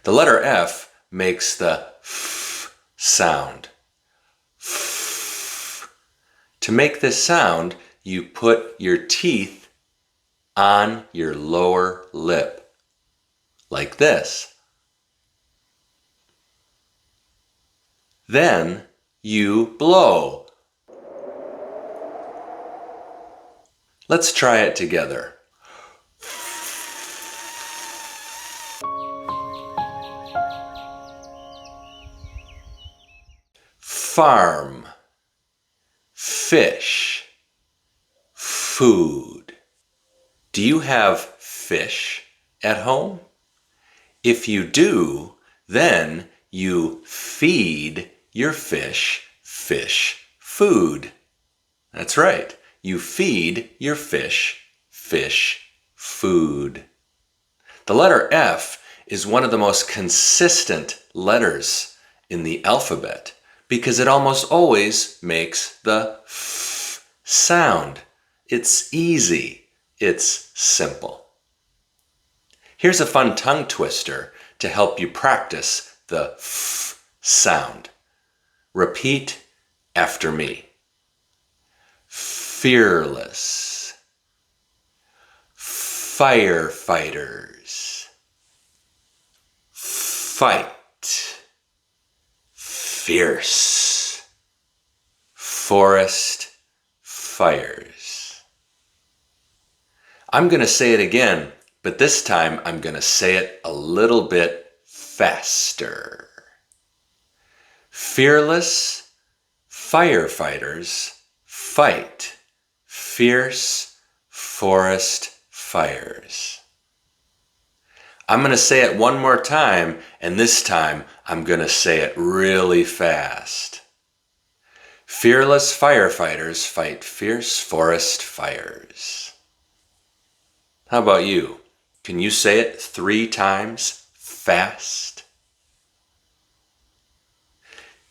The letter F makes the f sound. F. To make this sound, you put your teeth on your lower lip, like this. Then you blow. Let's try it together. Farm, fish, food. Do you have fish at home? If you do, then you feed your fish food. That's right. You feed your fish food. The letter F is one of the most consistent letters in the alphabet because it almost always makes the f sound. It's easy. It's simple. Here's a fun tongue twister to help you practice the f sound. Repeat after me. Fearless. Firefighters. Fight. Fierce. Forest fires. I'm going to say it again, but this time I'm going to say it a little bit faster. Fearless firefighters fight fierce forest fires. I'm going to say it one more time, and this time I'm going to say it really fast. Fearless firefighters fight fierce forest fires. How about you? Can you say it 3 times fast?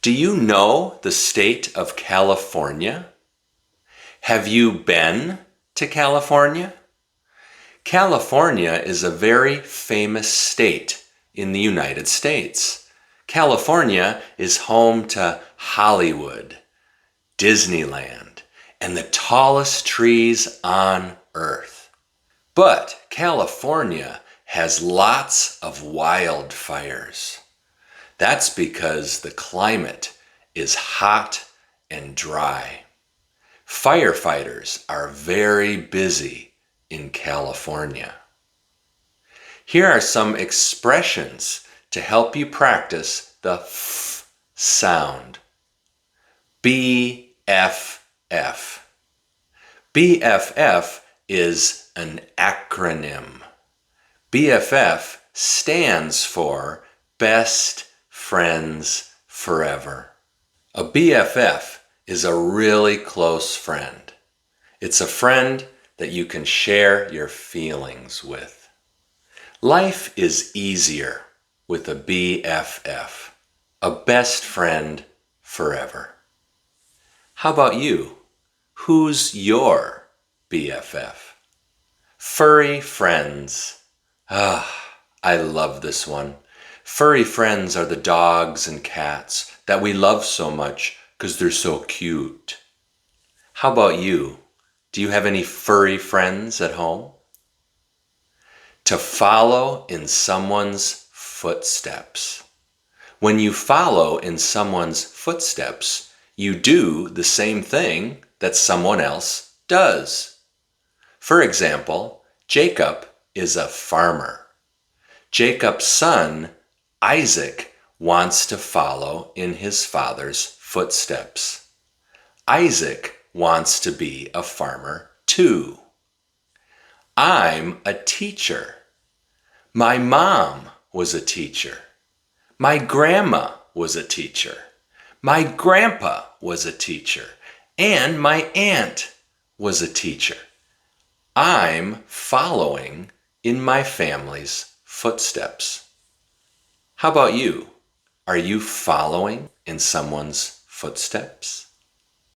Do you know the state of California? Have you been to California? California is a very famous state in the United States. California is home to Hollywood, Disneyland, and the tallest trees on earth. But California has lots of wildfires. That's because the climate is hot and dry. Firefighters are very busy in California. Here are some expressions to help you practice the f sound. BFF. BFF is an acronym. BFF stands for Best Friends Forever. A BFF is a really close friend. It's a friend that you can share your feelings with. Life is easier with a BFF, a best friend forever. How about you? Who's your BFF? Furry friends. I love this one. Furry friends are the dogs and cats that we love so much because they're so cute. How about you? Do you have any furry friends at home? To follow in someone's footsteps. When you follow in someone's footsteps, you do the same thing that someone else does. For example, Jacob is a farmer. Jacob's son, Isaac, wants to follow in his father's footsteps. Isaac wants to be a farmer too. I'm a teacher. My mom was a teacher. My grandma was a teacher. My grandpa was a teacher. And my aunt was a teacher. I'm following in my family's footsteps. How about you? Are you following in someone's footsteps?